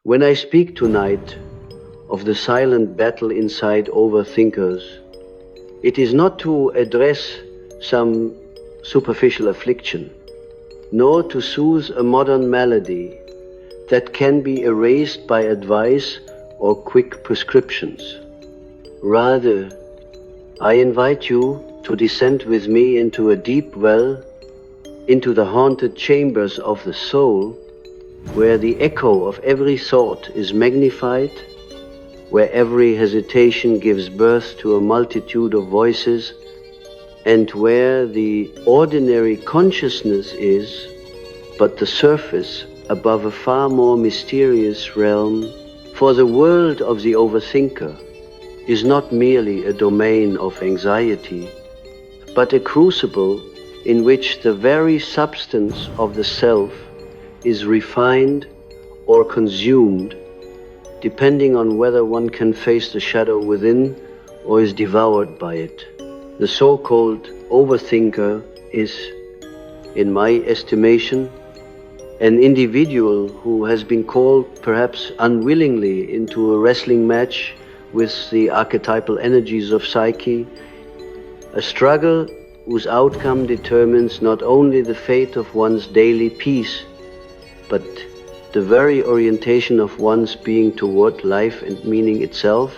When I speak tonight of the silent battle inside overthinkers, it is not to address some superficial affliction, nor to soothe a modern malady that can be erased by advice or quick prescriptions. Rather, I invite you to descend with me into a deep well, into the haunted chambers of the soul, where the echo of every thought is magnified, where every hesitation gives birth to a multitude of voices, and where the ordinary consciousness is but the surface above a far more mysterious realm. For the world of the overthinker is not merely a domain of anxiety, but a crucible in which the very substance of the self is refined or consumed, depending on whether one can face the shadow within or is devoured by it. The so-called overthinker is, in my estimation, an individual who has been called, perhaps unwillingly, into a wrestling match with the archetypal energies of psyche, a struggle whose outcome determines not only the fate of one's daily peace, but the very orientation of one's being toward life and meaning itself.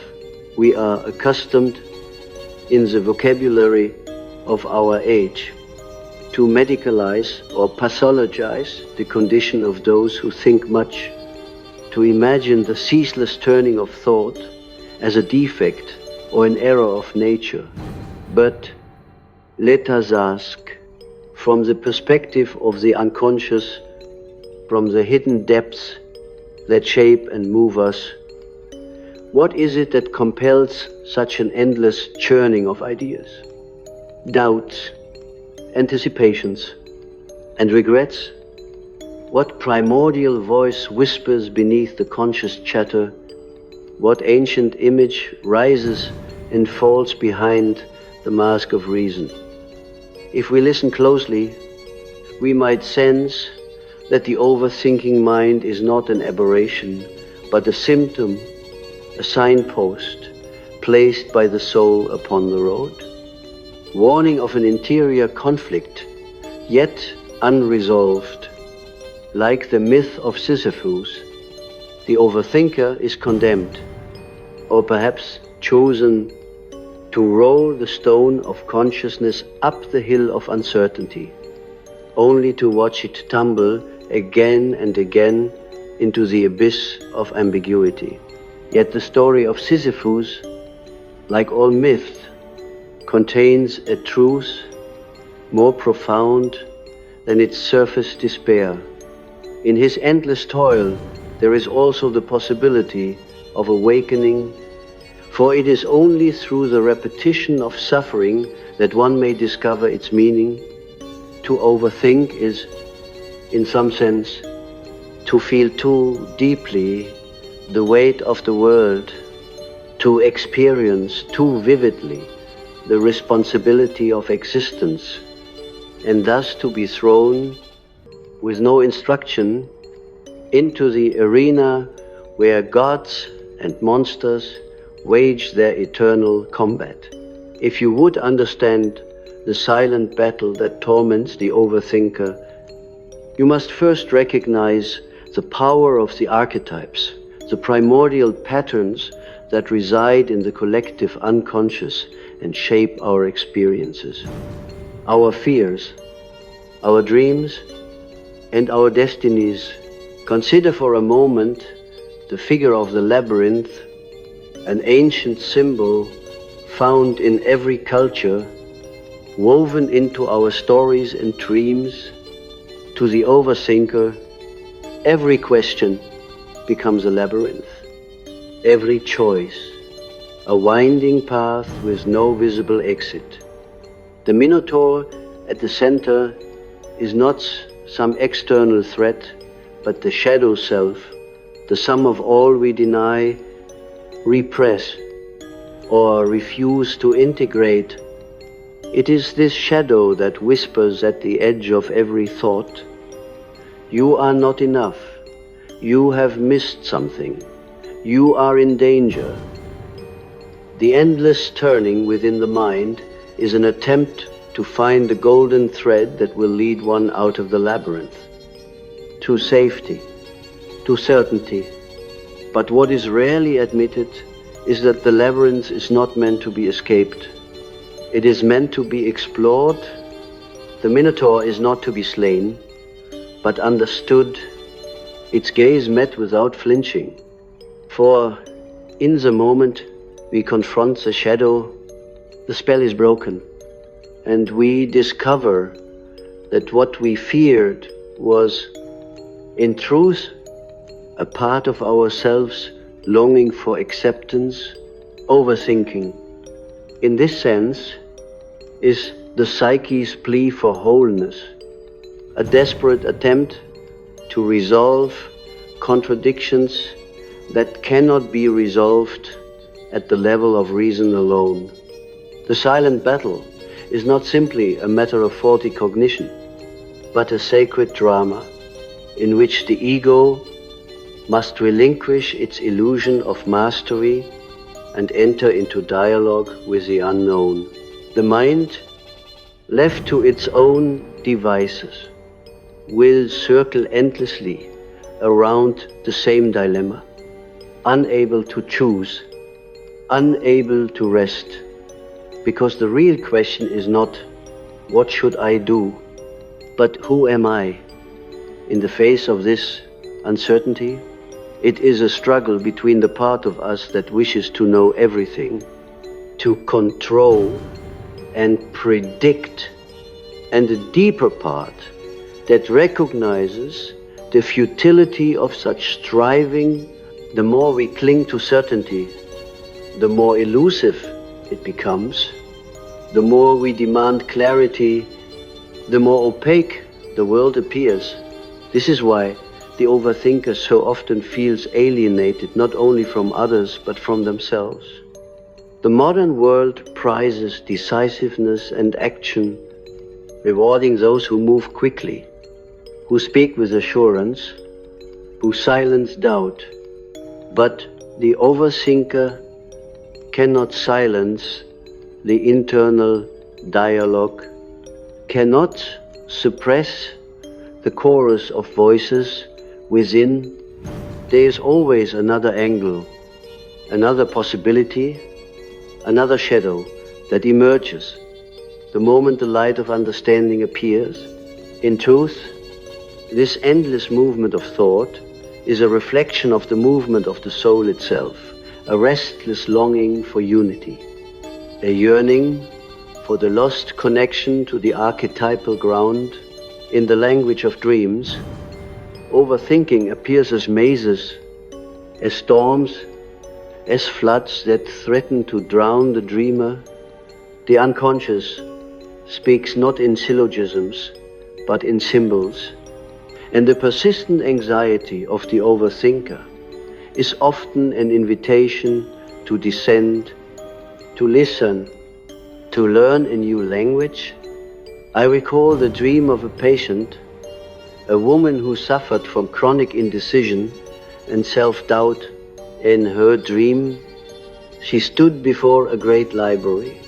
We are accustomed, in the vocabulary of our age, to medicalize or pathologize the condition of those who think much, to imagine the ceaseless turning of thought as a defect or an error of nature. But let us ask, from the perspective of the unconscious, from the hidden depths that shape and move us, what is it that compels such an endless churning of ideas? Doubts, anticipations, and regrets? What primordial voice whispers beneath the conscious chatter? What ancient image rises and falls behind the mask of reason? If we listen closely, we might sense that the overthinking mind is not an aberration, but a symptom, a signpost placed by the soul upon the road, warning of an interior conflict, yet unresolved. Like the myth of Sisyphus, the overthinker is condemned, or perhaps chosen, to roll the stone of consciousness up the hill of uncertainty, only to watch it tumble again and again into the abyss of ambiguity. Yet the story of Sisyphus, like all myths, contains a truth more profound than its surface despair. In his endless toil, there is also the possibility of awakening, for it is only through the repetition of suffering that one may discover its meaning. To overthink is, in some sense, to feel too deeply the weight of the world, to experience too vividly the responsibility of existence, and thus to be thrown with no instruction into the arena where gods and monsters wage their eternal combat. If you would understand the silent battle that torments the overthinker, you must first recognize the power of the archetypes, the primordial patterns that reside in the collective unconscious and shape our experiences. Our fears, our dreams, and our destinies. Consider for a moment the figure of the labyrinth, an ancient symbol found in every culture, woven into our stories and dreams. To the overthinker, every question becomes a labyrinth, every choice a winding path with no visible exit. The Minotaur at the center is not some external threat, but the shadow self, the sum of all we deny, repress, or refuse to integrate. It is this shadow that whispers at the edge of every thought, "You are not enough. You have missed something. You are in danger. The endless turning within the mind is an attempt to find the golden thread that will lead one out of the labyrinth, to safety, to certainty. But what is rarely admitted is that the labyrinth is not meant to be escaped. It is meant to be explored. The Minotaur is not to be slain, but understood, its gaze met without flinching. For in the moment we confront the shadow, the spell is broken, and we discover that what we feared was, in truth, a part of ourselves longing for acceptance, overthinking. In this sense, is the psyche's plea for wholeness, a desperate attempt to resolve contradictions that cannot be resolved at the level of reason alone. The silent battle is not simply a matter of faulty cognition, but a sacred drama in which the ego must relinquish its illusion of mastery and enter into dialogue with the unknown. The mind, left to its own devices, will circle endlessly around the same dilemma, unable to choose, unable to rest, because the real question is not, what should I do, but who am I? In the face of this uncertainty, it is a struggle between the part of us that wishes to know everything, to control and predict, and the deeper part that recognizes the futility of such striving. The more we cling to certainty, the more elusive it becomes. The more we demand clarity, the more opaque the world appears. This is why the overthinker so often feels alienated, not only from others, but from themselves. The modern world prizes decisiveness and action, rewarding those who move quickly, who speak with assurance, who silence doubt. But the overthinker cannot silence the internal dialogue, cannot suppress the chorus of voices within. There is always another angle, another possibility, another shadow that emerges the moment the light of understanding appears. In truth, this endless movement of thought is a reflection of the movement of the soul itself, a restless longing for unity, a yearning for the lost connection to the archetypal ground. In the language of dreams, overthinking appears as mazes, as storms, as floods that threaten to drown the dreamer. The unconscious speaks not in syllogisms, but in symbols. And the persistent anxiety of the overthinker is often an invitation to descend, to listen, to learn a new language. I recall the dream of a patient, a woman who suffered from chronic indecision and self-doubt. In her dream, she stood before a great library,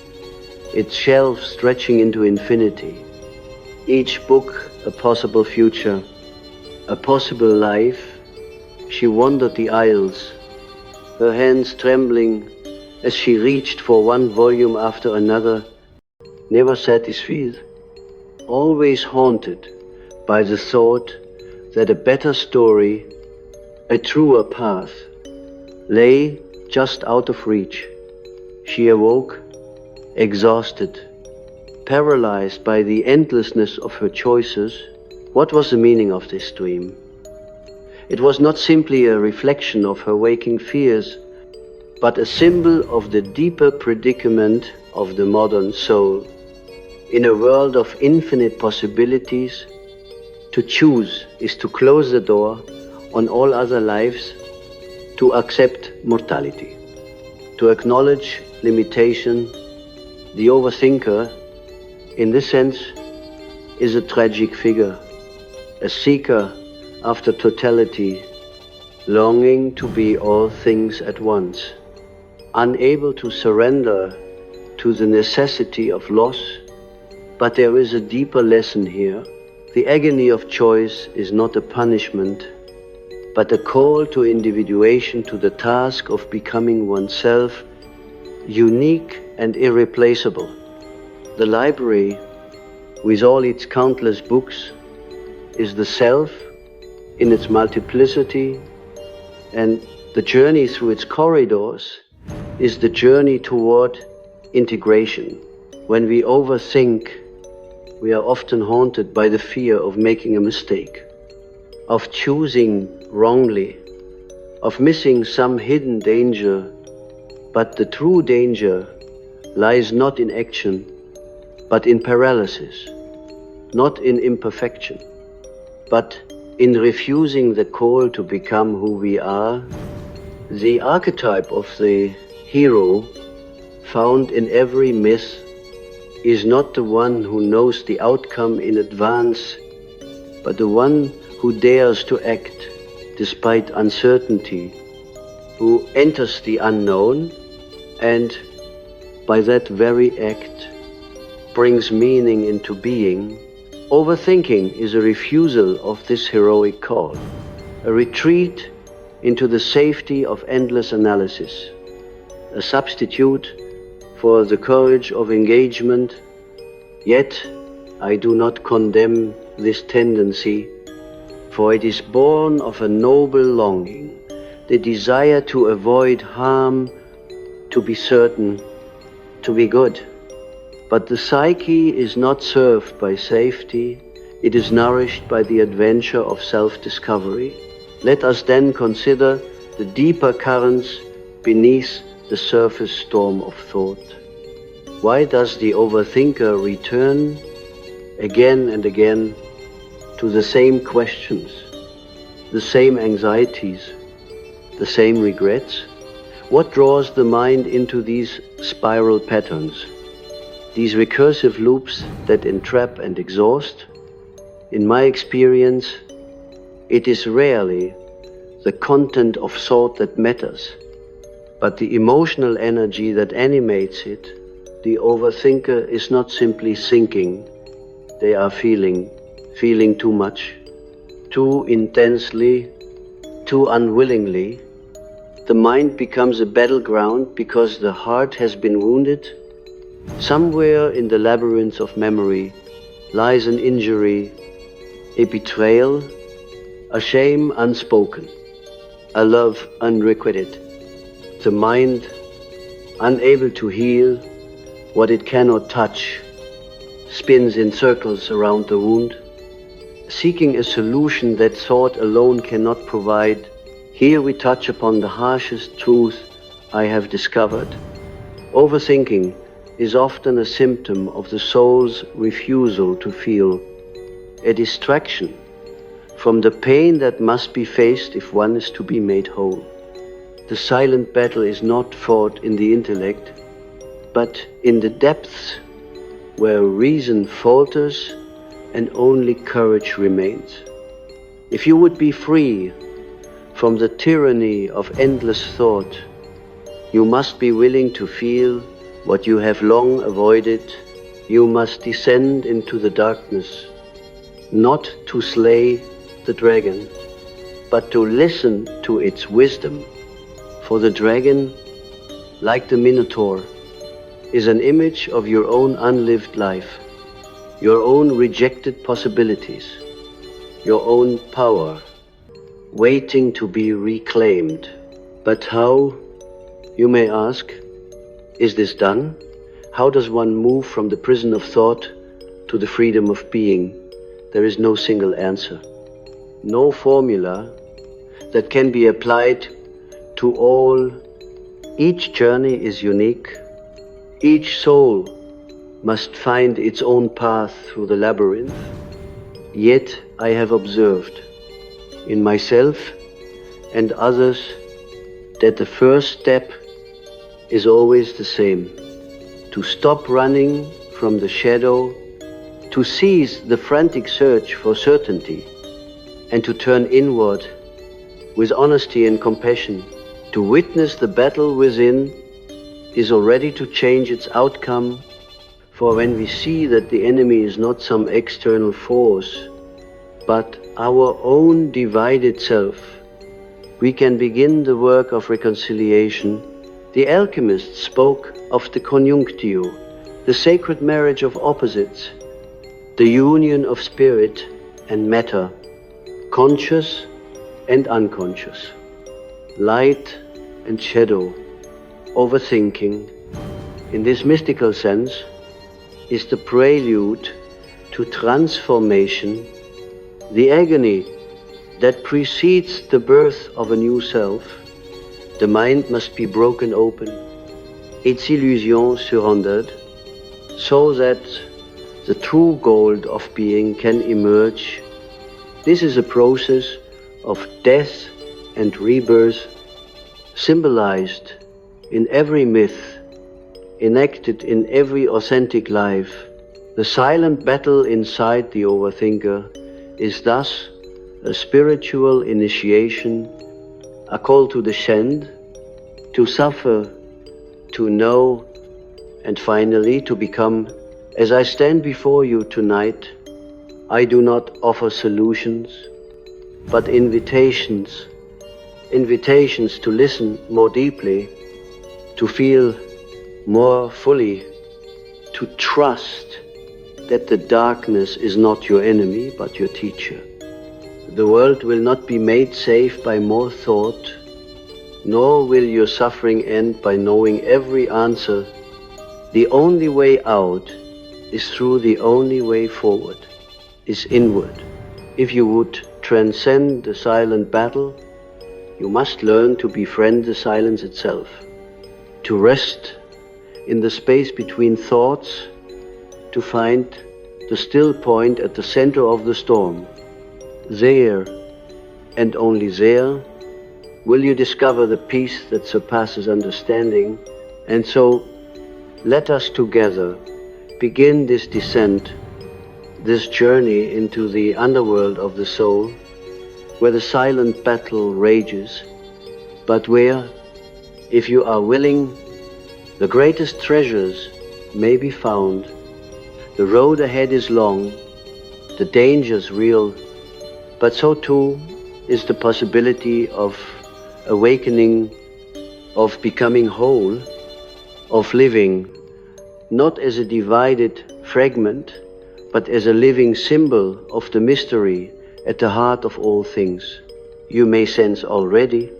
its shelves stretching into infinity, each book a possible future, a possible life. She wandered the aisles, her hands trembling as she reached for one volume after another, never satisfied, always haunted by the thought that a better story, a truer path, lay just out of reach. She awoke, exhausted, paralyzed by the endlessness of her choices. What was the meaning of this dream? It was not simply a reflection of her waking fears, but a symbol of the deeper predicament of the modern soul. In a world of infinite possibilities, to choose is to close the door on all other lives, to accept mortality, to acknowledge limitation. The overthinker, in this sense, is a tragic figure, a seeker after totality, longing to be all things at once, unable to surrender to the necessity of loss. But there is a deeper lesson here. The agony of choice is not a punishment, but a call to individuation, to the task of becoming oneself, unique and irreplaceable. The library, with all its countless books, is the self in its multiplicity, and the journey through its corridors is the journey toward integration. When we overthink, we are often haunted by the fear of making a mistake, of choosing wrongly, of missing some hidden danger. But the true danger lies not in action, but in paralysis, not in imperfection, but in refusing the call to become who we are. The archetype of the hero found in every myth is not the one who knows the outcome in advance, but the one who dares to act despite uncertainty, who enters the unknown and by that very act brings meaning into being. Overthinking is a refusal of this heroic call, a retreat into the safety of endless analysis, a substitute for the courage of engagement. Yet I do not condemn this tendency, for it is born of a noble longing, the desire to avoid harm, to be certain, to be good. But the psyche is not served by safety, it is nourished by the adventure of self-discovery. Let us then consider the deeper currents beneath the surface storm of thought. Why does the overthinker return again and again to the same questions, the same anxieties, the same regrets? What draws the mind into these spiral patterns, these recursive loops that entrap and exhaust? In my experience, it is rarely the content of thought that matters, but the emotional energy that animates it. The overthinker is not simply thinking, they are feeling too much, too intensely, too unwillingly. The mind becomes a battleground because the heart has been wounded. Somewhere in the labyrinth of memory lies an injury, a betrayal, a shame unspoken, a love unrequited. The mind, unable to heal what it cannot touch, spins in circles around the wound, seeking a solution that thought alone cannot provide. Here we touch upon the harshest truth I have discovered. Overthinking is often a symptom of the soul's refusal to feel, a distraction from the pain that must be faced if one is to be made whole. The silent battle is not fought in the intellect, but in the depths where reason falters and only courage remains. If you would be free from the tyranny of endless thought, you must be willing to feel what you have long avoided. You must descend into the darkness, not to slay the dragon, but to listen to its wisdom. For the dragon, like the Minotaur, is an image of your own unlived life, your own rejected possibilities, your own power, waiting to be reclaimed. But how, you may ask, is this done? How does one move from the prison of thought to the freedom of being? There is no single answer, no formula that can be applied to all. Each journey is unique. Each soul must find its own path through the labyrinth. Yet I have observed in myself and others that the first step is always the same: to stop running from the shadow, to cease the frantic search for certainty, and to turn inward with honesty and compassion. To witness the battle within is already to change its outcome, for when we see that the enemy is not some external force, but our own divided self, we can begin the work of reconciliation. The alchemists spoke of the conjunctio, the sacred marriage of opposites, the union of spirit and matter, conscious and unconscious, light and shadow. Overthinking, in this mystical sense, is the prelude to transformation, the agony that precedes the birth of a new self. The mind must be broken open, its illusions surrendered, so that the true gold of being can emerge. This is a process of death and rebirth, symbolized in every myth, enacted in every authentic life. The silent battle inside the overthinker is thus a spiritual initiation, a call to descend, to suffer, to know, and finally to become. As I stand before you tonight, I do not offer solutions, but invitations to listen more deeply, to feel more fully, to trust that the darkness is not your enemy, but your teacher. The world will not be made safe by more thought, nor will your suffering end by knowing every answer. The only way out is through the only way forward, is inward. If you would transcend the silent battle, you must learn to befriend the silence itself, to rest in the space between thoughts, to find the still point at the center of the storm. There, and only there, will you discover the peace that surpasses understanding. And so, let us together begin this descent, this journey into the underworld of the soul, where the silent battle rages, but where, if you are willing, the greatest treasures may be found. The road ahead is long, the dangers real, but so too is the possibility of awakening, of becoming whole, of living, not as a divided fragment, but as a living symbol of the mystery at the heart of all things. You may sense already,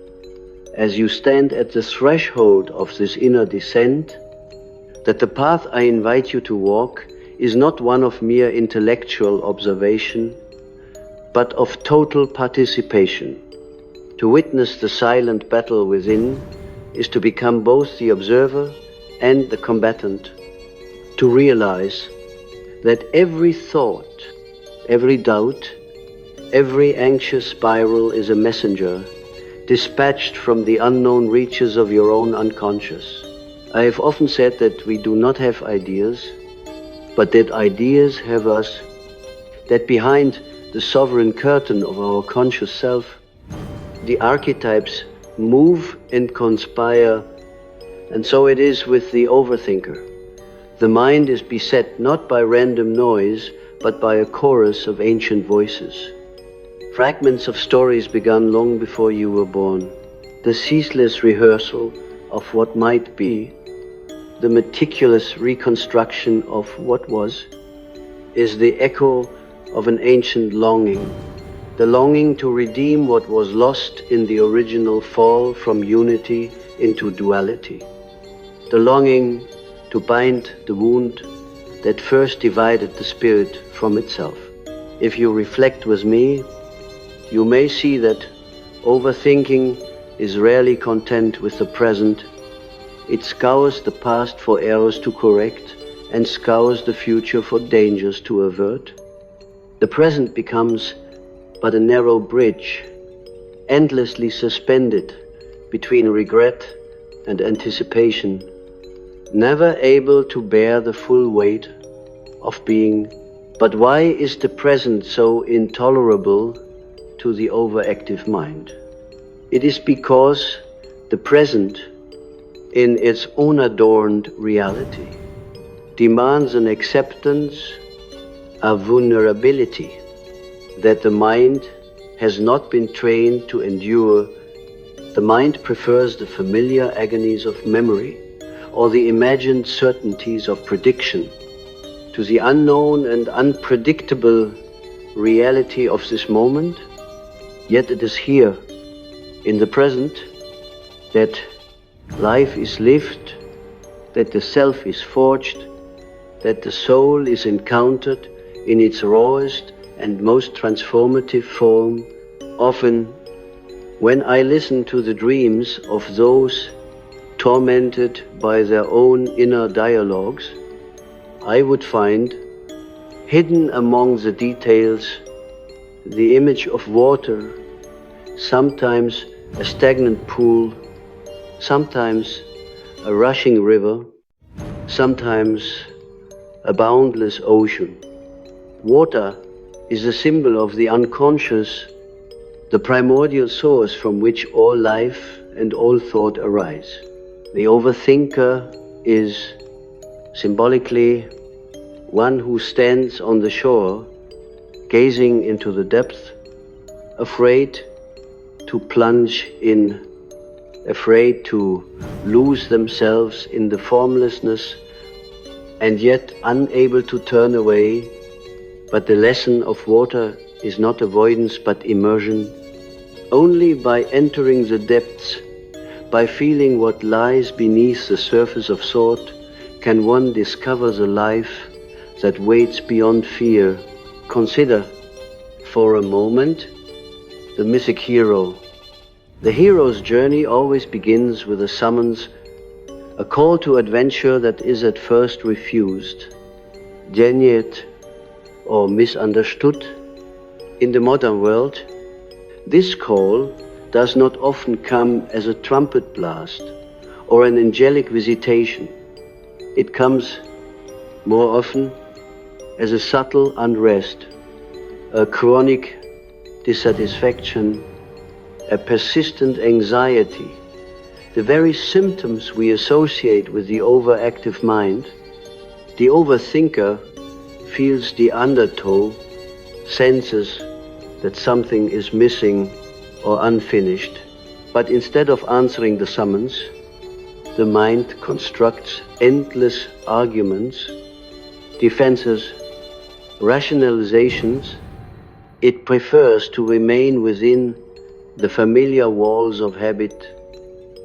as you stand at the threshold of this inner descent, that the path I invite you to walk is not one of mere intellectual observation, but of total participation. To witness the silent battle within is to become both the observer and the combatant, to realize that every thought, every doubt, every anxious spiral is a messenger dispatched from the unknown reaches of your own unconscious. I have often said that we do not have ideas, but that ideas have us, that behind the sovereign curtain of our conscious self, the archetypes move and conspire. And so it is with the overthinker. The mind is beset not by random noise, but by a chorus of ancient voices. Fragments of stories begun long before you were born. The ceaseless rehearsal of what might be, the meticulous reconstruction of what was, is the echo of an ancient longing, the longing to redeem what was lost in the original fall from unity into duality, the longing to bind the wound that first divided the spirit from itself. If you reflect with me, you may see that overthinking is rarely content with the present. It scours the past for errors to correct and scours the future for dangers to avert. The present becomes but a narrow bridge, endlessly suspended between regret and anticipation, never able to bear the full weight of being. But why is the present so intolerable to the overactive mind? It is because the present, in its unadorned reality, demands an acceptance, a vulnerability that the mind has not been trained to endure. The mind prefers the familiar agonies of memory or the imagined certainties of prediction to the unknown and unpredictable reality of this moment. Yet it is here, in the present, that life is lived, that the self is forged, that the soul is encountered in its rawest and most transformative form. Often, when I listen to the dreams of those tormented by their own inner dialogues, I would find, hidden among the details, the image of water, sometimes a stagnant pool, sometimes a rushing river, sometimes a boundless ocean. Water is a symbol of the unconscious, the primordial source from which all life and all thought arise. The overthinker is symbolically one who stands on the shore, gazing into the depth, afraid to plunge in, afraid to lose themselves in the formlessness, and yet unable to turn away. But the lesson of water is not avoidance but immersion. Only by entering the depths, by feeling what lies beneath the surface of thought, can one discover the life that waits beyond fear. Consider, for a moment, the mythic hero. The hero's journey always begins with a summons, a call to adventure that is at first refused, denied, or misunderstood. In the modern world, this call does not often come as a trumpet blast or an angelic visitation. It comes more often as a subtle unrest, a chronic dissatisfaction, a persistent anxiety, the very symptoms we associate with the overactive mind. The overthinker feels the undertow, senses that something is missing or unfinished, but instead of answering the summons, the mind constructs endless arguments, defenses, rationalizations. It prefers to remain within the familiar walls of habit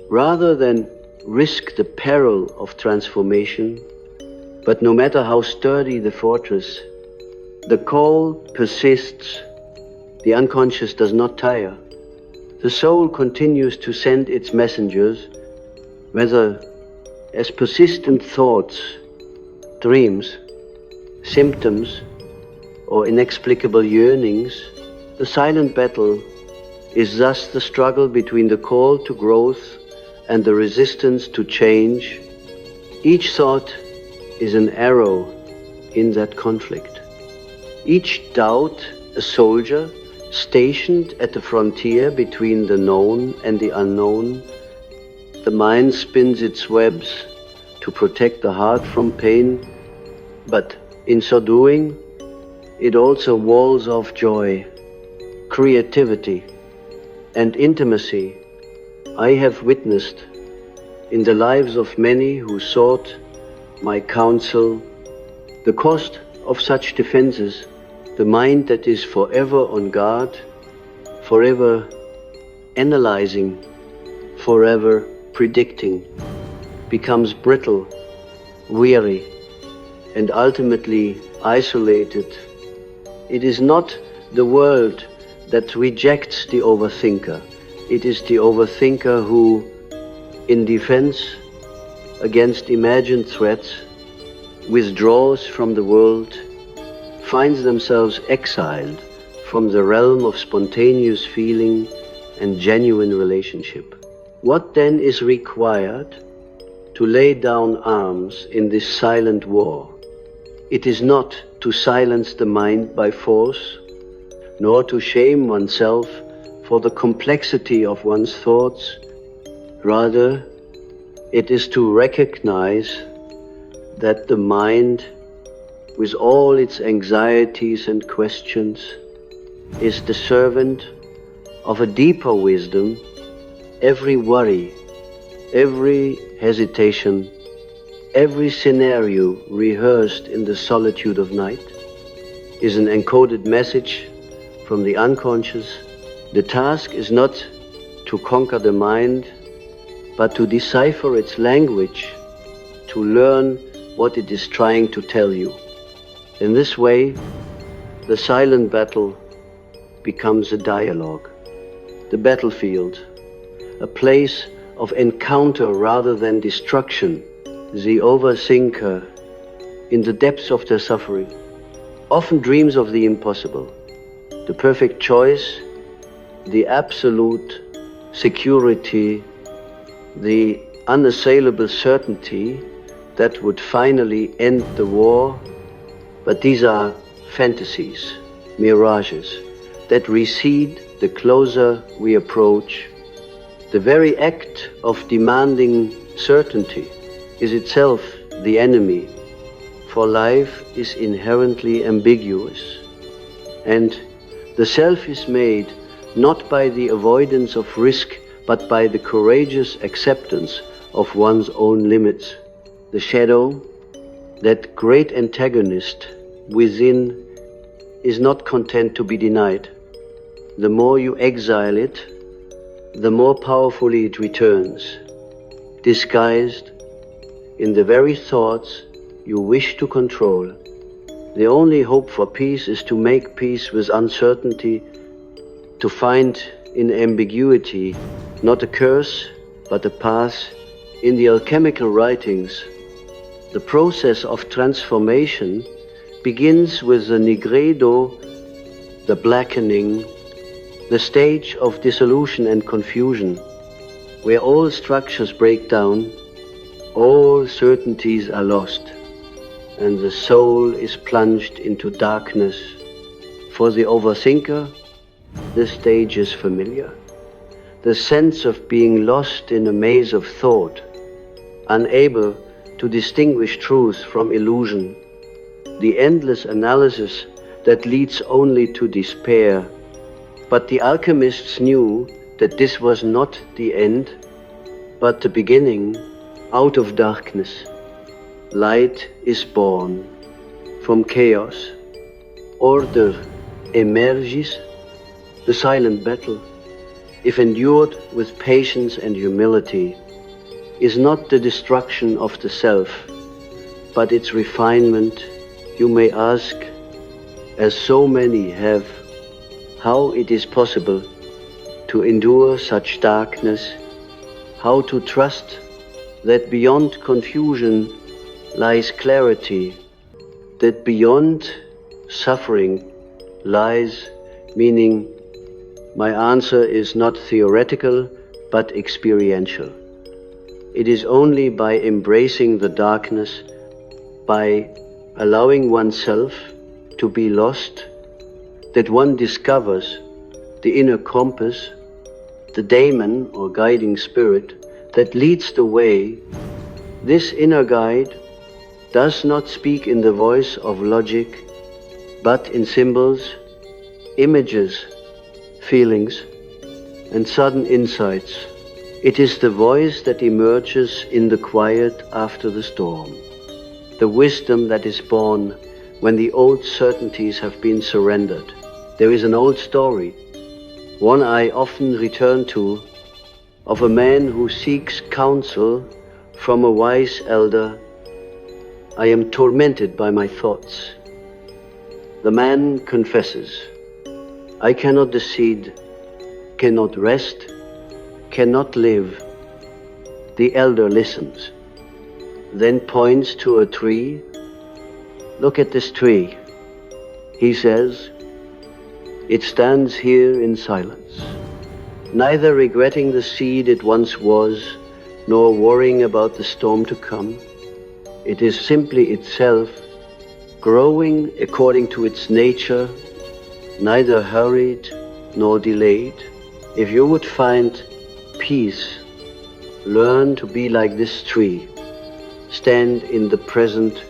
rather than risk the peril of transformation. But no matter how sturdy the fortress, the call persists. The unconscious does not tire. The soul continues to send its messengers, whether as persistent thoughts, dreams, symptoms, or inexplicable yearnings. The silent battle is thus the struggle between the call to growth and the resistance to change. Each thought is an arrow in that conflict. Each doubt a soldier stationed at the frontier between the known and the unknown. The mind spins its webs to protect the heart from pain, but in so doing, it also walls off joy, creativity, and intimacy. I have witnessed in the lives of many who sought my counsel the cost of such defenses. The mind that is forever on guard, forever analyzing, forever predicting, becomes brittle, weary, and ultimately isolated. It is not the world that rejects the overthinker. It is the overthinker who, in defense against imagined threats, withdraws from the world, finds themselves exiled from the realm of spontaneous feeling and genuine relationship. What then is required to lay down arms in this silent war? It is not to silence the mind by force, nor to shame oneself for the complexity of one's thoughts. Rather, it is to recognize that the mind, with all its anxieties and questions, is the servant of a deeper wisdom. Every worry, every hesitation, every scenario rehearsed in the solitude of night is an encoded message from the unconscious. The task is not to conquer the mind, but to decipher its language, to learn what it is trying to tell you. In this way, the silent battle becomes a dialogue, the battlefield, a place of encounter rather than destruction. The overthinker, in the depths of their suffering, often dreams of the impossible, the perfect choice, the absolute security, the unassailable certainty that would finally end the war. But these are fantasies, mirages, that recede the closer we approach. The very act of demanding certainty is itself the enemy, for life is inherently ambiguous, and the self is made not by the avoidance of risk, but by the courageous acceptance of one's own limits. The shadow, that great antagonist within, is not content to be denied. The more you exile it, the more powerfully it returns, disguised in the very thoughts you wish to control. The only hope for peace is to make peace with uncertainty, to find in ambiguity not a curse, but a path. In the alchemical writings, the process of transformation begins with the nigredo, the blackening, the stage of dissolution and confusion, where all structures break down, all certainties are lost, and the soul is plunged into darkness. For the overthinker, this stage is familiar. The sense of being lost in a maze of thought, unable to distinguish truth from illusion, the endless analysis that leads only to despair. But the alchemists knew that this was not the end, but the beginning. Out of darkness, light is born. From chaos, order emerges. The silent battle, if endured with patience and humility, is not the destruction of the self, but its refinement. You may ask, as so many have, how it is possible to endure such darkness, how to trust that beyond confusion lies clarity, that beyond suffering lies meaning. My answer is not theoretical, but experiential. It is only by embracing the darkness, by allowing oneself to be lost, that one discovers the inner compass, the daemon or guiding spirit that leads the way. This inner guide does not speak in the voice of logic, but in symbols, images, feelings, and sudden insights. It is the voice that emerges in the quiet after the storm, the wisdom that is born when the old certainties have been surrendered. There is an old story, one I often return to, of a man who seeks counsel from a wise elder. I am tormented by my thoughts. The man confesses, I cannot decide, cannot rest, cannot live. The elder listens, then points to a tree. Look at this tree, he says. It stands here in silence, neither regretting the seed it once was, nor worrying about the storm to come. It is simply itself, growing according to its nature, neither hurried nor delayed. If you would find peace, learn to be like this tree. Stand in the present,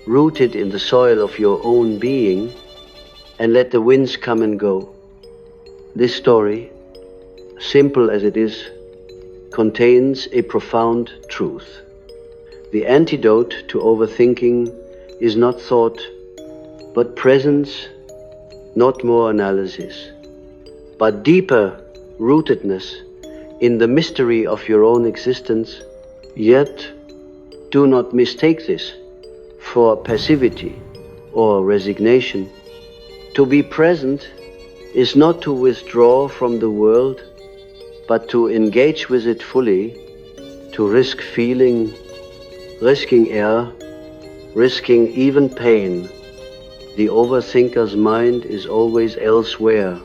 rooted in the soil of your own being, and let the winds come and go. This story, simple as it is, contains a profound truth. The antidote to overthinking is not thought, but presence, not more analysis, but deeper rootedness in the mystery of your own existence. Yet, do not mistake this for passivity or resignation. To be present is not to withdraw from the world, but to engage with it fully, to risk feeling, risking error, risking even pain. The overthinker's mind is always elsewhere,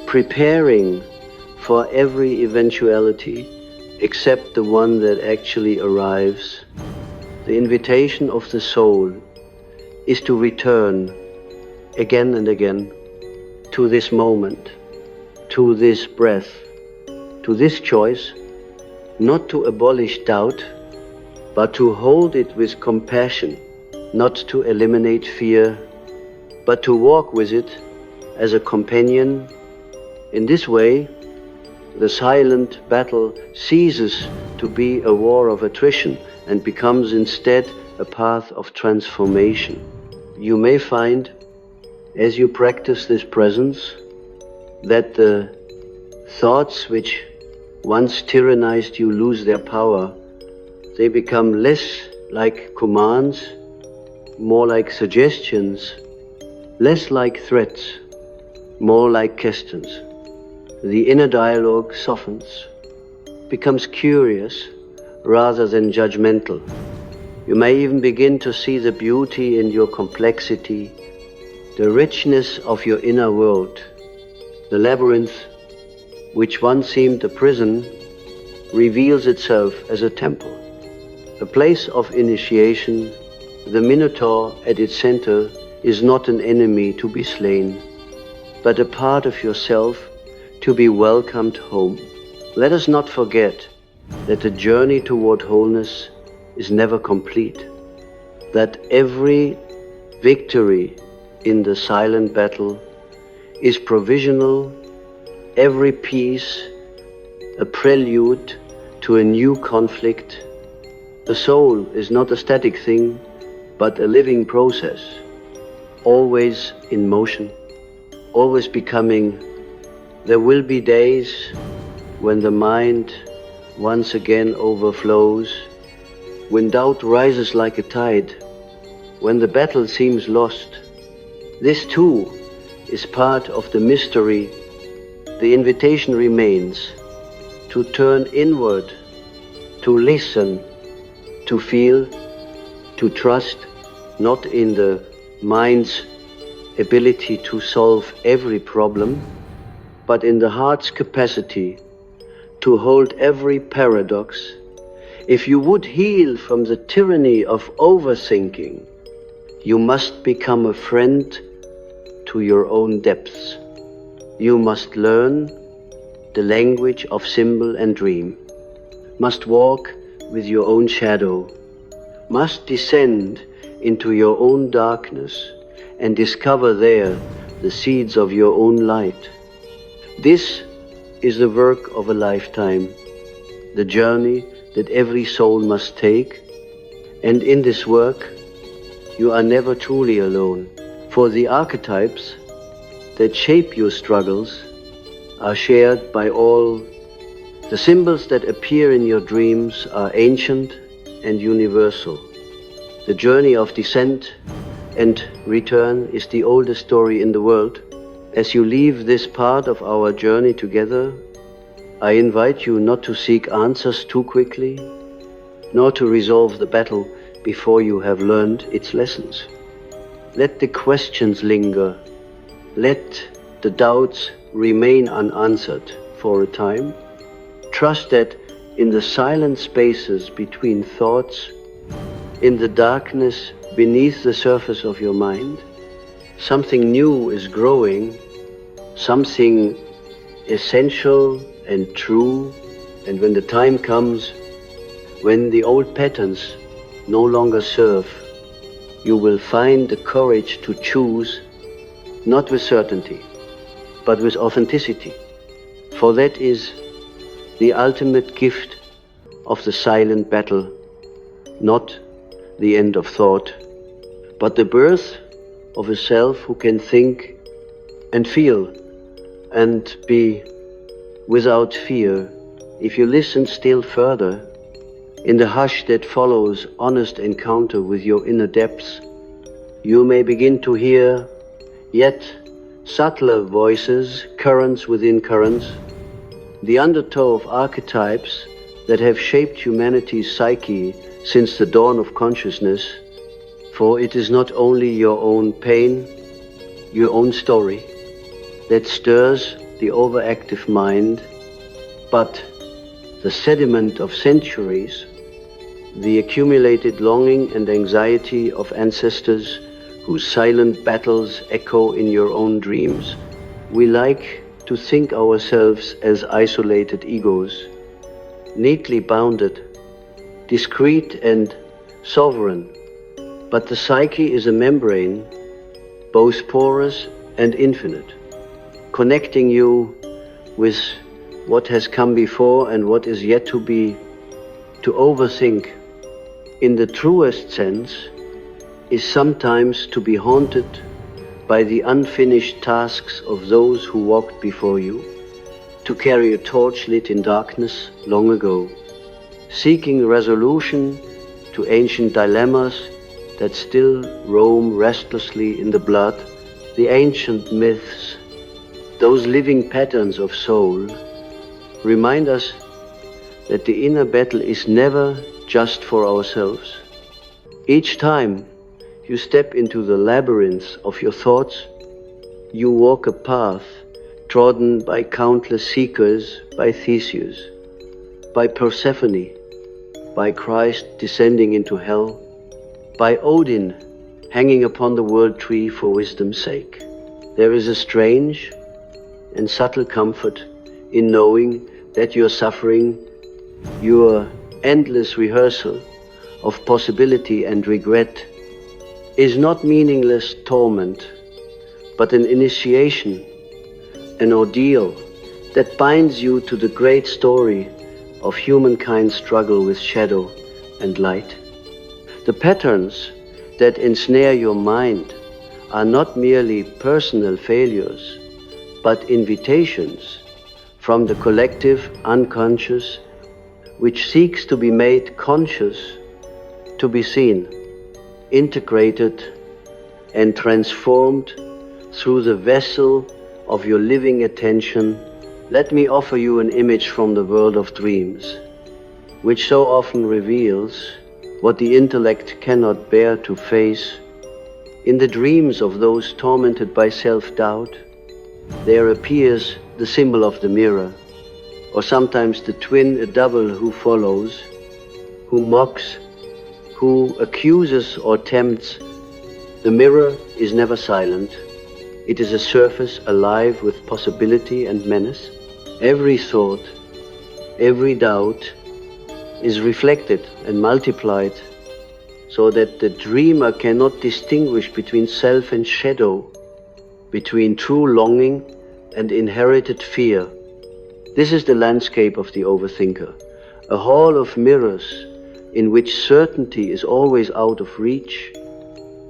preparing for every eventuality except the one that actually arrives. The invitation of the soul is to return again and again to this moment, to this breath, to this choice, not to abolish doubt, but to hold it with compassion, not to eliminate fear, but to walk with it as a companion. In this way, the silent battle ceases to be a war of attrition and becomes instead a path of transformation. You may find, as you practice this presence, that the thoughts which once tyrannized you lose their power. They become less like commands, more like suggestions, less like threats, more like questions. The inner dialogue softens, becomes curious rather than judgmental. You may even begin to see the beauty in your complexity, the richness of your inner world. The labyrinth, which once seemed a prison, reveals itself as a temple, a place of initiation. The Minotaur at its center is not an enemy to be slain, but a part of yourself to be welcomed home. Let us not forget that the journey toward wholeness is never complete, that every victory in the silent battle is provisional, every peace a prelude to a new conflict. The soul is not a static thing, but a living process, always in motion, always becoming. There will be days when the mind once again overflows, when doubt rises like a tide, when the battle seems lost. This too is part of the mystery. The invitation remains to turn inward, to listen, to feel, to trust, not in the mind's ability to solve every problem, but in the heart's capacity to hold every paradox. If you would heal from the tyranny of overthinking, you must become a friend to your own depths. You must learn the language of symbol and dream, must walk with your own shadow, must descend into your own darkness and discover there the seeds of your own light. This is the work of a lifetime, the journey that every soul must take, and in this work you are never truly alone, for the archetypes that shape your struggles are shared by all. The symbols that appear in your dreams are ancient and universal. The journey of descent and return is the oldest story in the world. As you leave this part of our journey together, I invite you not to seek answers too quickly, nor to resolve the battle before you have learned its lessons. Let the questions linger. Let the doubts remain unanswered for a time. Trust that in the silent spaces between thoughts, in the darkness beneath the surface of your mind, something new is growing, something essential and true, and when the time comes, when the old patterns no longer serve, you will find the courage to choose, not with certainty, but with authenticity. For that is the ultimate gift of the silent battle, not the end of thought, but the birth of a self who can think and feel and be without fear. If you listen still further, in the hush that follows honest encounter with your inner depths, you may begin to hear yet subtler voices, currents within currents, the undertow of archetypes that have shaped humanity's psyche since the dawn of consciousness. For it is not only your own pain, your own story, that stirs the overactive mind, but the sediment of centuries, the accumulated longing and anxiety of ancestors whose silent battles echo in your own dreams. We like to think ourselves as isolated egos, neatly bounded, discreet and sovereign, but the psyche is a membrane, both porous and infinite, connecting you with what has come before and what is yet to be. To overthink, in the truest sense, is sometimes to be haunted by the unfinished tasks of those who walked before you, to carry a torch lit in darkness long ago, seeking resolution to ancient dilemmas that still roam restlessly in the blood, the ancient myths, those living patterns of soul, remind us that the inner battle is never just for ourselves. Each time you step into the labyrinth of your thoughts, you walk a path trodden by countless seekers, by Theseus, by Persephone, by Christ descending into hell, by Odin hanging upon the world tree for wisdom's sake. There is a strange and subtle comfort in knowing that your suffering, your endless rehearsal of possibility and regret, is not meaningless torment, but an initiation, an ordeal that binds you to the great story of humankind's struggle with shadow and light. The patterns that ensnare your mind are not merely personal failures, but invitations from the collective unconscious, which seeks to be made conscious, to be seen, integrated and transformed through the vessel of your living attention. Let me offer you an image from the world of dreams, which so often reveals what the intellect cannot bear to face. In the dreams of those tormented by self-doubt, there appears the symbol of the mirror, or sometimes the twin, a double who follows, who mocks, who accuses or tempts. The mirror is never silent. It is a surface alive with possibility and menace. Every thought, every doubt is reflected and multiplied, so that the dreamer cannot distinguish between self and shadow, between true longing and inherited fear. This is the landscape of the overthinker, a hall of mirrors in which certainty is always out of reach,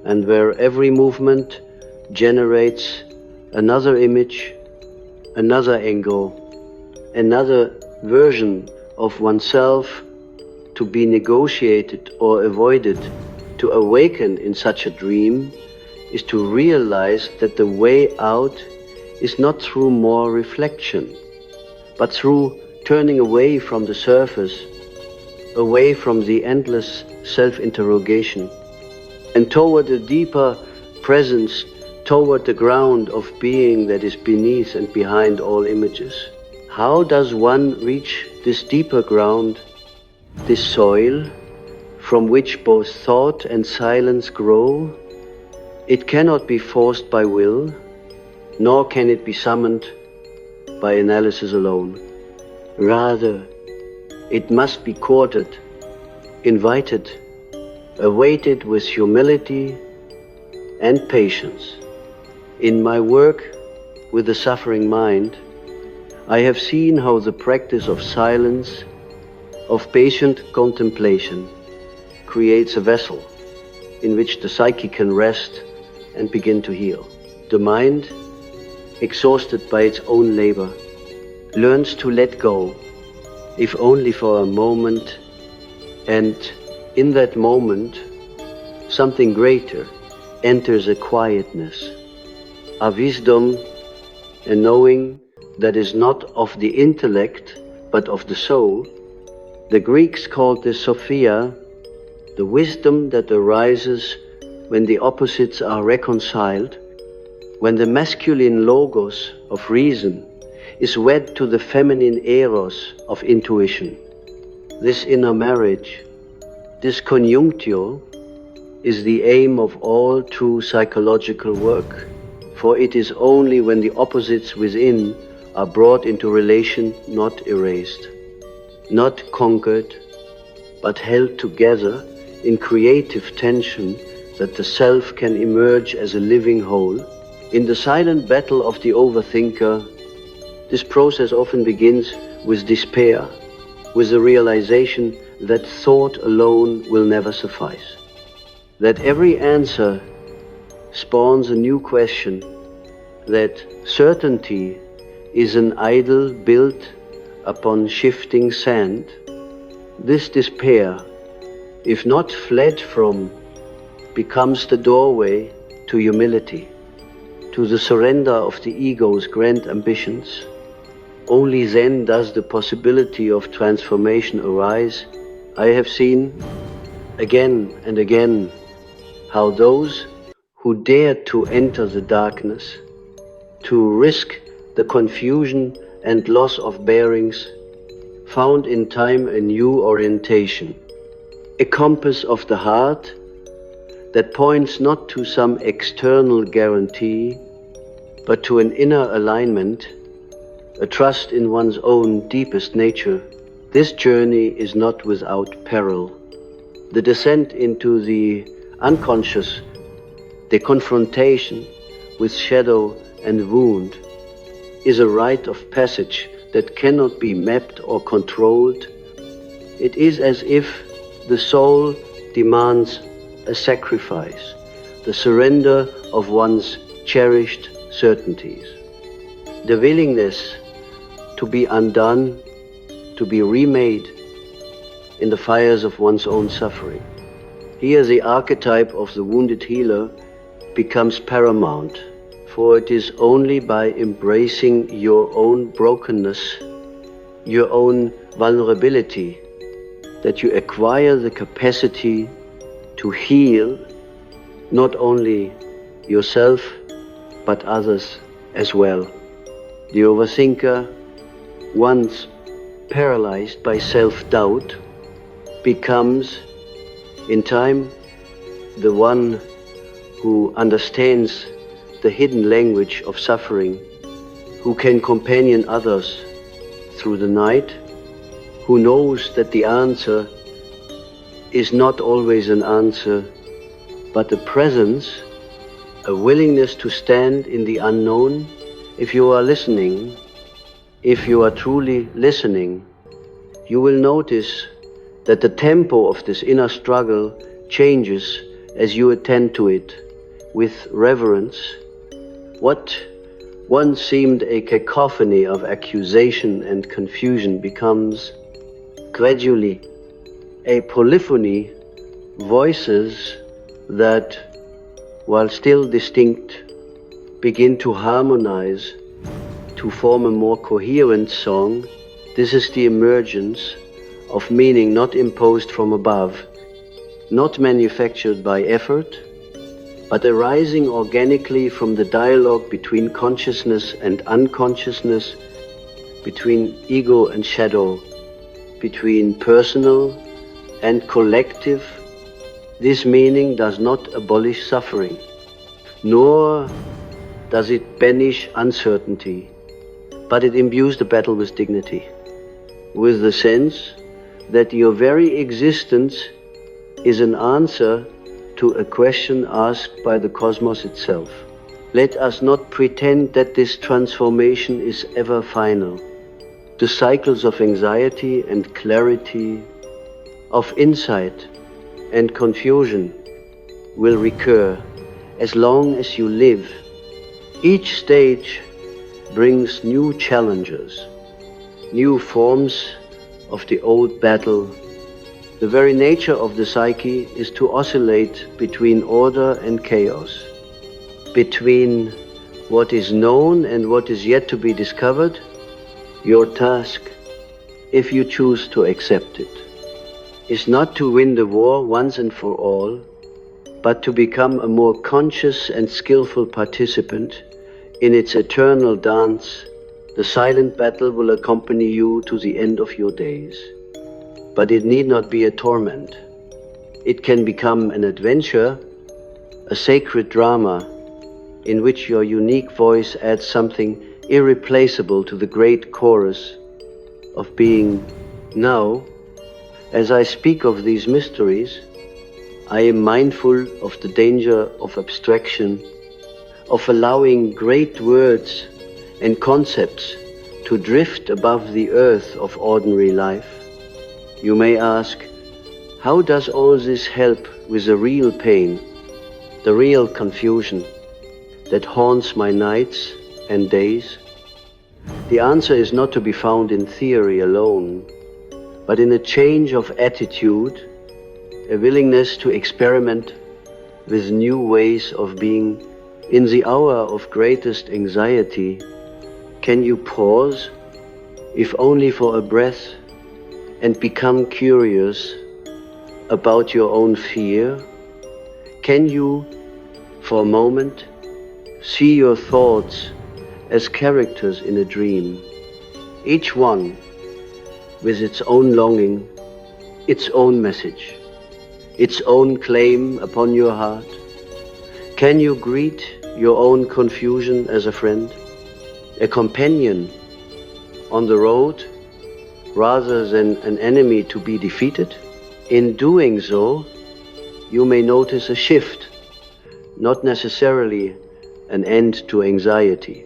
and where every movement generates another image, another angle, another version of oneself to be negotiated or avoided. To awaken in such a dream is to realize that the way out is not through more reflection, but through turning away from the surface, away from the endless self-interrogation, and toward a deeper presence, toward the ground of being that is beneath and behind all images. How does one reach this deeper ground, this soil from which both thought and silence grow? It cannot be forced by will, nor can it be summoned by analysis alone. Rather, it must be courted, invited, awaited with humility and patience. In my work with the suffering mind, I have seen how the practice of silence, of patient contemplation, creates a vessel in which the psyche can rest and begin to heal. The mind, exhausted by its own labor, learns to let go, if only for a moment, and in that moment, something greater enters a quietness, a wisdom, a knowing that is not of the intellect, but of the soul. The Greeks called this Sophia, the wisdom that arises when the opposites are reconciled, when the masculine logos of reason is wed to the feminine eros of intuition. This inner marriage, this conjunctio, is the aim of all true psychological work, for it is only when the opposites within are brought into relation, not erased, not conquered, but held together in creative tension, that the self can emerge as a living whole. In the silent battle of the overthinker, this process often begins with despair, with the realization that thought alone will never suffice, that every answer spawns a new question, that certainty is an idol built upon shifting sand. This despair, if not fled from, becomes the doorway to humility, to the surrender of the ego's grand ambitions. Only then does the possibility of transformation arise. I have seen again and again how those who dared to enter the darkness, to risk the confusion and loss of bearings, found in time a new orientation, a compass of the heart that points not to some external guarantee, but to an inner alignment, a trust in one's own deepest nature. This journey is not without peril. The descent into the unconscious, the confrontation with shadow and wound, is a rite of passage that cannot be mapped or controlled. It is as if the soul demands a sacrifice, the surrender of one's cherished certainties, the willingness to be undone, to be remade in the fires of one's own suffering. Here the archetype of the wounded healer becomes paramount, for it is only by embracing your own brokenness, your own vulnerability, that you acquire the capacity to heal not only yourself, but others as well. The overthinker, once paralyzed by self-doubt, becomes, in time, the one who understands the hidden language of suffering, who can companion others through the night, who knows that the answer is not always an answer, but a presence, a willingness to stand in the unknown. If you are listening, if you are truly listening, you will notice that the tempo of this inner struggle changes as you attend to it with reverence. What once seemed a cacophony of accusation and confusion becomes gradually a polyphony, voices that, while still distinct, begin to harmonize, to form a more coherent song. This is the emergence of meaning not imposed from above, not manufactured by effort, but arising organically from the dialogue between consciousness and unconsciousness, between ego and shadow, between personal and collective. This meaning does not abolish suffering, nor does it banish uncertainty, but it imbues the battle with dignity, with the sense that your very existence is an answer to a question asked by the cosmos itself. Let us not pretend that this transformation is ever final. The cycles of anxiety and clarity, of insight and confusion will recur as long as you live. Each stage brings new challenges, new forms of the old battle. The very nature of the psyche is to oscillate between order and chaos, between what is known and what is yet to be discovered. Your task, if you choose to accept it, is not to win the war once and for all, but to become a more conscious and skillful participant in its eternal dance. The silent battle will accompany you to the end of your days. But it need not be a torment. It can become an adventure, a sacred drama, in which your unique voice adds something irreplaceable to the great chorus of being. Now, as I speak of these mysteries, I am mindful of the danger of abstraction, of allowing great words and concepts to drift above the earth of ordinary life. You may ask, how does all this help with the real pain, the real confusion that haunts my nights and days? The answer is not to be found in theory alone, but in a change of attitude, a willingness to experiment with new ways of being. In the hour of greatest anxiety, can you pause, if only for a breath, and become curious about your own fear? Can you, for a moment, see your thoughts as characters in a dream, each one with its own longing, its own message, its own claim upon your heart? Can you greet your own confusion as a friend, a companion on the road, rather than an enemy to be defeated? In doing so, you may notice a shift, not necessarily an end to anxiety,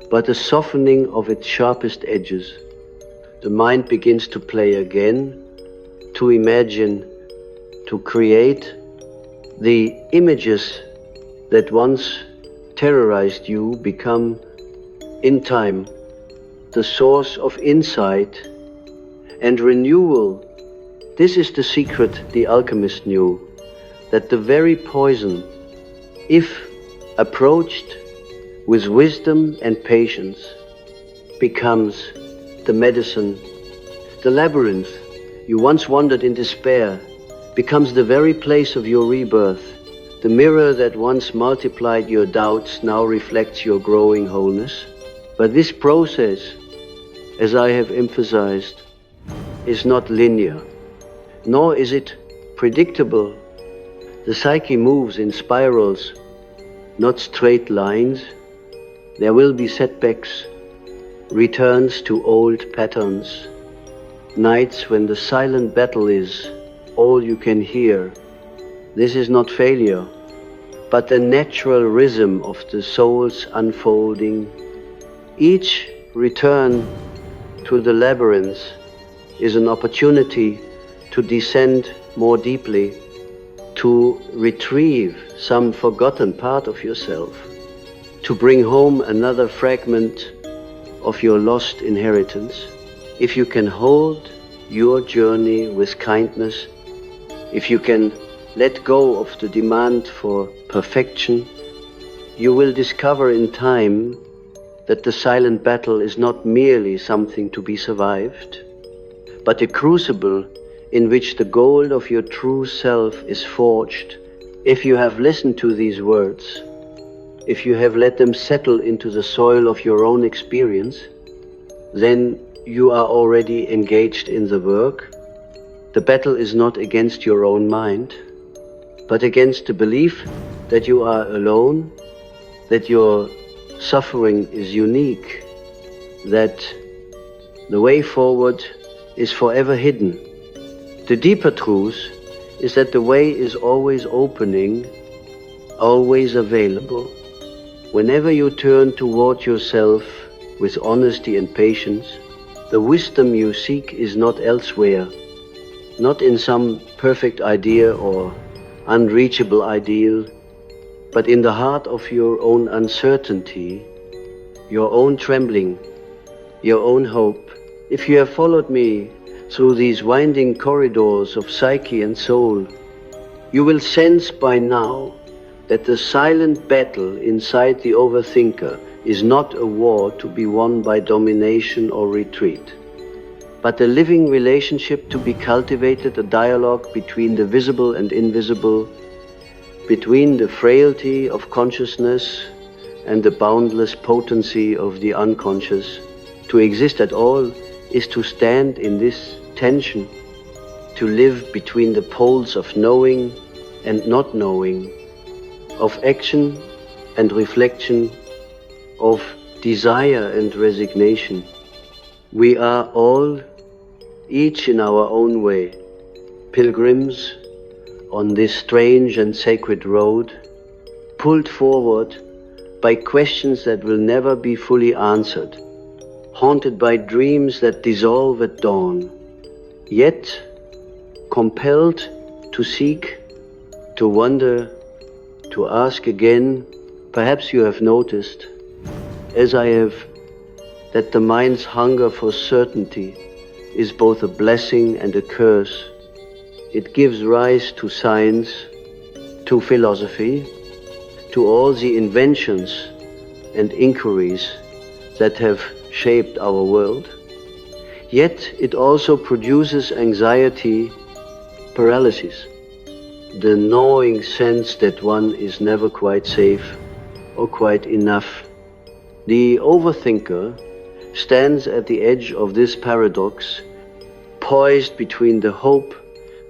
but a softening of its sharpest edges. The mind begins to play again, to imagine, to create. The images that once terrorized you become, in time, the source of insight and renewal. This is the secret the alchemist knew, that the very poison, if approached with wisdom and patience, becomes the medicine. The labyrinth you once wandered in despair becomes the very place of your rebirth. The mirror that once multiplied your doubts now reflects your growing wholeness. But this process, as I have emphasized, is not linear, nor is it predictable. The psyche moves in spirals, not straight lines. There will be setbacks, returns to old patterns, nights when the silent battle is all you can hear. This is not failure, but the natural rhythm of the soul's unfolding. Each return to the labyrinth is an opportunity to descend more deeply, to retrieve some forgotten part of yourself, to bring home another fragment of your lost inheritance. If you can hold your journey with kindness, if you can let go of the demand for perfection, you will discover in time that the silent battle is not merely something to be survived, but a crucible in which the gold of your true self is forged. If you have listened to these words, if you have let them settle into the soil of your own experience, then you are already engaged in the work. The battle is not against your own mind, but against the belief that you are alone, that your suffering is unique, that the way forward is forever hidden. The deeper truth is that the way is always opening, always available. Whenever you turn toward yourself with honesty and patience, the wisdom you seek is not elsewhere, not in some perfect idea or unreachable ideal, but in the heart of your own uncertainty, your own trembling, your own hope. If you have followed me through these winding corridors of psyche and soul, you will sense by now that the silent battle inside the overthinker is not a war to be won by domination or retreat, but a living relationship to be cultivated, a dialogue between the visible and invisible, between the frailty of consciousness and the boundless potency of the unconscious. To exist at all is to stand in this tension, to live between the poles of knowing and not knowing, of action and reflection, of desire and resignation. We are all, each in our own way, pilgrims on this strange and sacred road, pulled forward by questions that will never be fully answered, haunted by dreams that dissolve at dawn, yet compelled to seek, to wonder, to ask again. Perhaps you have noticed, as I have, that the mind's hunger for certainty is both a blessing and a curse. It gives rise to science, to philosophy, to all the inventions and inquiries that have shaped our world. Yet it also produces anxiety, paralysis, the gnawing sense that one is never quite safe or quite enough. The overthinker stands at the edge of this paradox, poised between the hope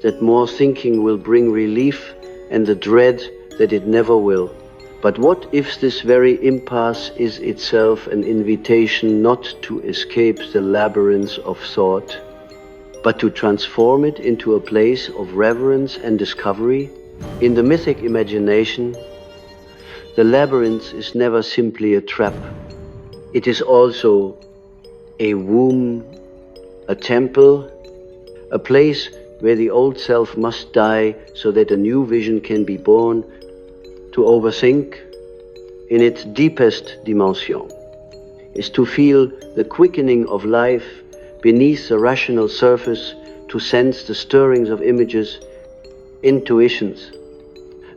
that more thinking will bring relief and the dread that it never will. But what if this very impasse is itself an invitation not to escape the labyrinth of thought, but to transform it into a place of reverence and discovery? In the mythic imagination, the labyrinth is never simply a trap. It is also a womb, a temple, a place where the old self must die so that a new vision can be born. To overthink, in its deepest dimension, is to feel the quickening of life beneath the rational surface, to sense the stirrings of images, intuitions,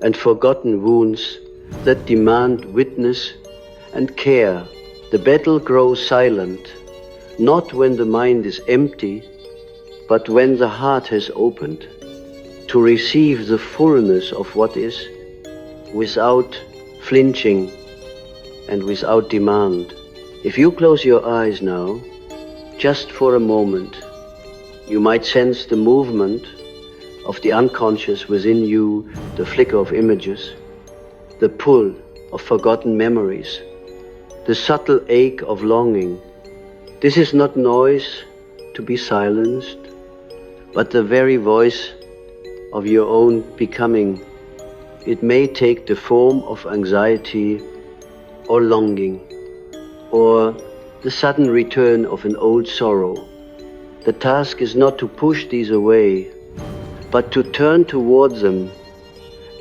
and forgotten wounds that demand witness and care. The battle grows silent, not when the mind is empty, but when the heart has opened to receive the fullness of what is, without flinching and without demand. If you close your eyes now, just for a moment, you might sense the movement of the unconscious within you, the flicker of images, the pull of forgotten memories, the subtle ache of longing. This is not noise to be silenced, but the very voice of your own becoming. It may take the form of anxiety or longing, or the sudden return of an old sorrow. The task is not to push these away, but to turn toward them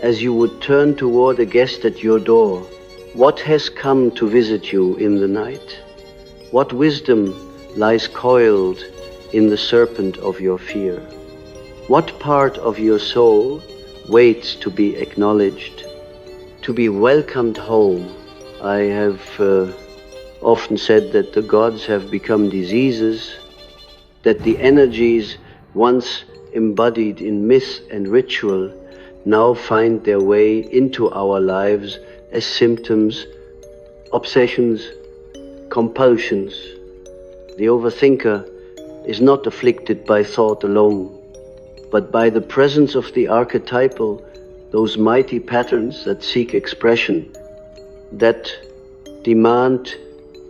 as you would turn toward a guest at your door. What has come to visit you in the night? What wisdom lies coiled in the serpent of your fear? What part of your soul waits to be acknowledged, to be welcomed home? I have often said that the gods have become diseases, that the energies once embodied in myth and ritual now find their way into our lives as symptoms, obsessions, compulsions. The overthinker is not afflicted by thought alone, but by the presence of the archetypal, those mighty patterns that seek expression, that demand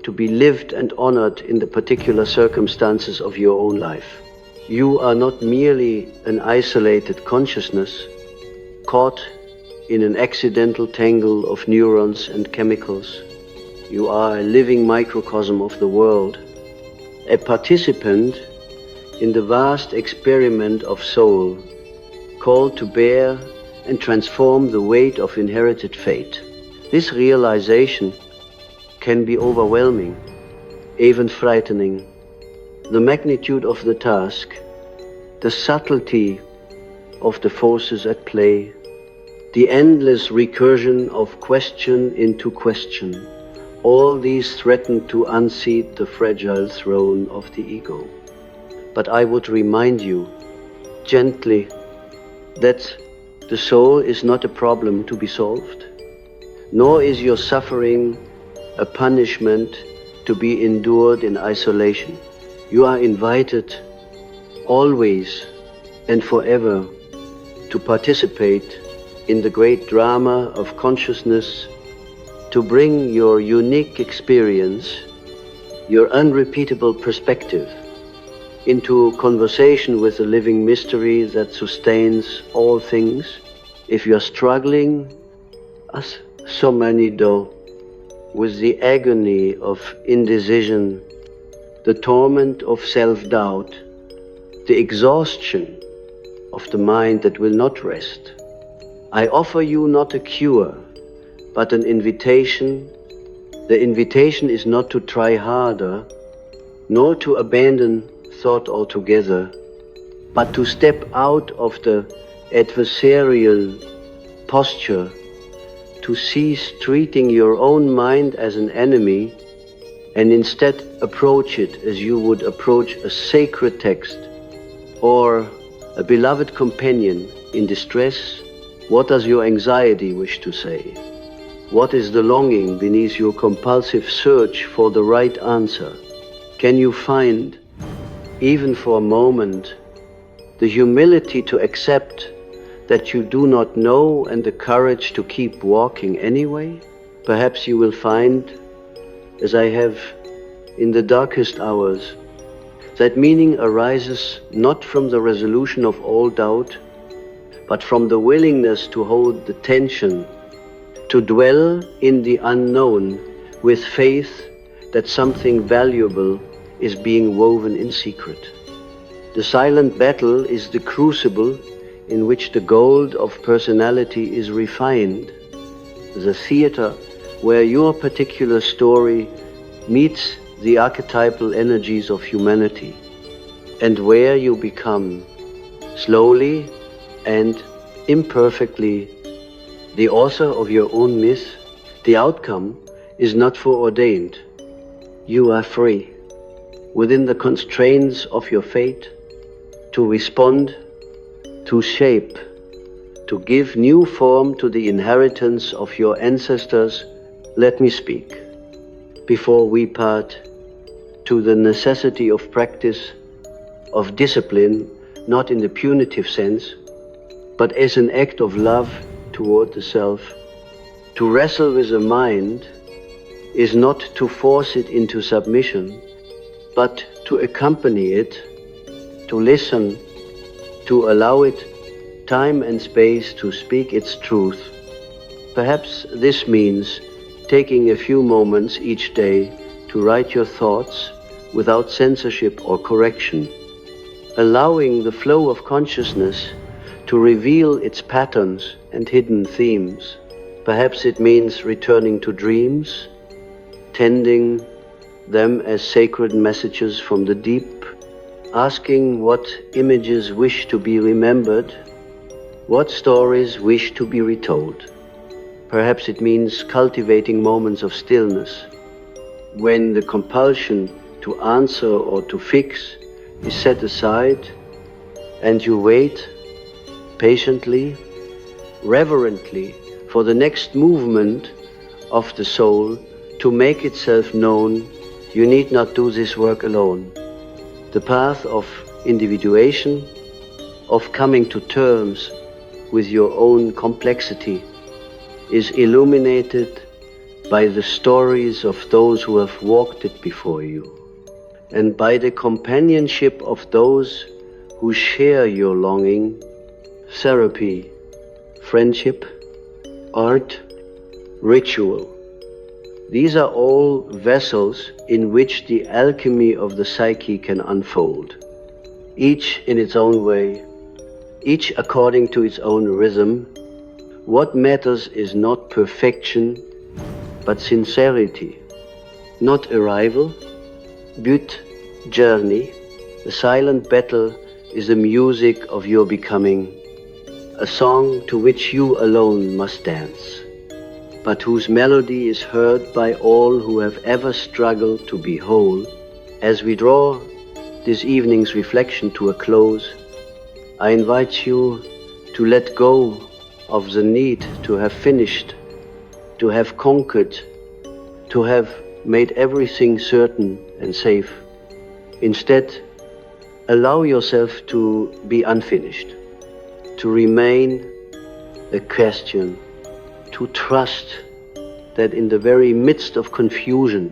to be lived and honored in the particular circumstances of your own life. You are not merely an isolated consciousness caught in an accidental tangle of neurons and chemicals. You are a living microcosm of the world, a participant in the vast experiment of soul, called to bear and transform the weight of inherited fate. This realization can be overwhelming, even frightening. The magnitude of the task, the subtlety of the forces at play, the endless recursion of question into question, all these threaten to unseat the fragile throne of the ego. But I would remind you, gently, that the soul is not a problem to be solved, nor is your suffering a punishment to be endured in isolation. You are invited always and forever to participate in the great drama of consciousness, to bring your unique experience, your unrepeatable perspective, into conversation with the living mystery that sustains all things. If you are struggling, as so many do, with the agony of indecision, the torment of self-doubt, the exhaustion of the mind that will not rest, I offer you not a cure, but an invitation. The invitation is not to try harder, nor to abandon thought altogether, but to step out of the adversarial posture, to cease treating your own mind as an enemy and instead approach it as you would approach a sacred text or a beloved companion in distress. What does your anxiety wish to say? What is the longing beneath your compulsive search for the right answer? Can you find, even for a moment, the humility to accept that you do not know and the courage to keep walking anyway? Perhaps you will find, as I have in the darkest hours, that meaning arises not from the resolution of all doubt, but from the willingness to hold the tension, to dwell in the unknown with faith that something valuable is being woven in secret. The silent battle is the crucible in which the gold of personality is refined, the theater where your particular story meets the archetypal energies of humanity, and where you become, slowly and imperfectly, the author of your own myth. The outcome is not foreordained. You are free, within the constraints of your fate, to respond, to shape, to give new form to the inheritance of your ancestors. Let me speak, before we part, to the necessity of practice, of discipline, not in the punitive sense, but as an act of love toward the self. To wrestle with the mind is not to force it into submission, but to accompany it, to listen, to allow it time and space to speak its truth. Perhaps this means taking a few moments each day to write your thoughts without censorship or correction, allowing the flow of consciousness to reveal its patterns and hidden themes. Perhaps it means returning to dreams, tending them as sacred messages from the deep, asking what images wish to be remembered, what stories wish to be retold. Perhaps it means cultivating moments of stillness, when the compulsion to answer or to fix is set aside, and you wait patiently, reverently, for the next movement of the soul to make itself known. You need not do this work alone. The path of individuation, of coming to terms with your own complexity, is illuminated by the stories of those who have walked it before you, and by the companionship of those who share your longing. Therapy, friendship, art, ritual. These are all vessels in which the alchemy of the psyche can unfold, each in its own way, each according to its own rhythm. What matters is not perfection, but sincerity, not arrival, but journey. The silent battle is the music of your becoming, a song to which you alone must dance, but whose melody is heard by all who have ever struggled to be whole. As we draw this evening's reflection to a close, I invite you to let go of the need to have finished, to have conquered, to have made everything certain and safe. Instead, allow yourself to be unfinished, to remain a question, to trust that in the very midst of confusion,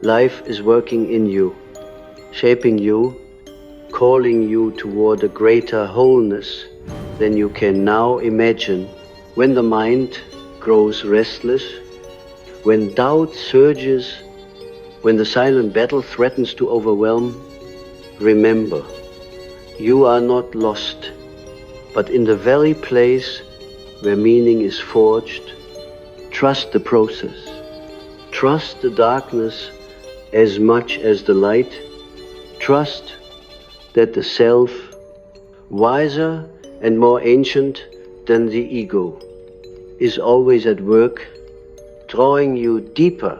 life is working in you, shaping you, calling you toward a greater wholeness than you can now imagine. When the mind grows restless, when doubt surges, when the silent battle threatens to overwhelm, remember, you are not lost, but in the very place where meaning is forged. Trust the process. Trust the darkness as much as the light. Trust that the self, wiser and more ancient than the ego, is always at work, drawing you deeper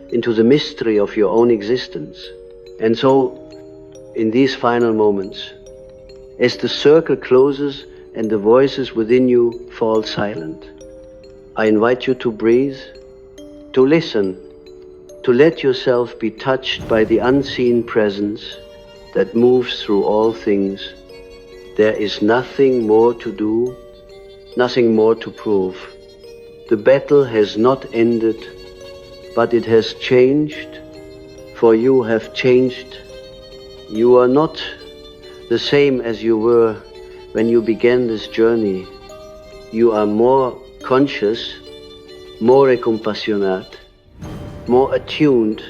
into the mystery of your own existence. And so, in these final moments, as the circle closes and the voices within you fall silent, I invite you to breathe, to listen, to let yourself be touched by the unseen presence that moves through all things. There is nothing more to do, nothing more to prove. The battle has not ended, but it has changed, for you have changed. You are not the same as you were when you began this journey. You are more conscious, more compassionate, more attuned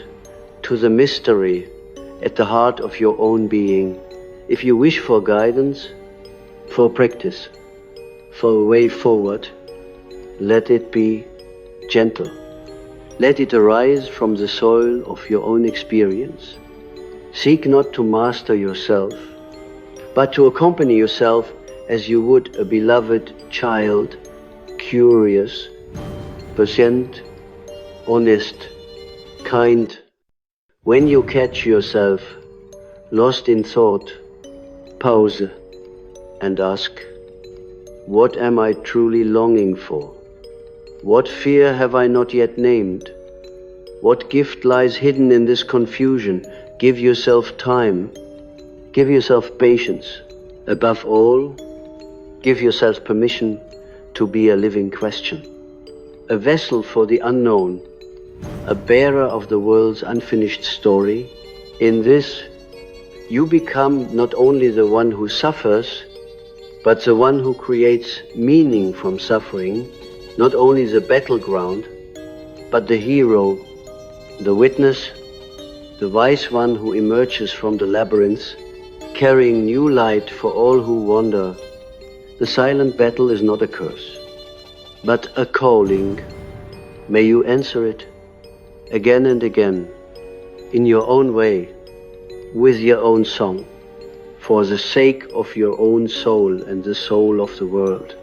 to the mystery at the heart of your own being. If you wish for guidance, for practice, for a way forward, let it be gentle. Let it arise from the soil of your own experience. Seek not to master yourself, but to accompany yourself as you would a beloved child, curious, patient, honest, kind. When you catch yourself lost in thought, pause and ask, what am I truly longing for? What fear have I not yet named? What gift lies hidden in this confusion? Give yourself time. Give yourself patience. Above all, give yourself permission to be a living question, a vessel for the unknown, a bearer of the world's unfinished story. In this, you become not only the one who suffers, but the one who creates meaning from suffering, not only the battleground, but the hero, the witness, the wise one who emerges from the labyrinth, carrying new light for all who wander. The silent battle is not a curse, but a calling. May you answer it again and again, in your own way, with your own song, for the sake of your own soul and the soul of the world.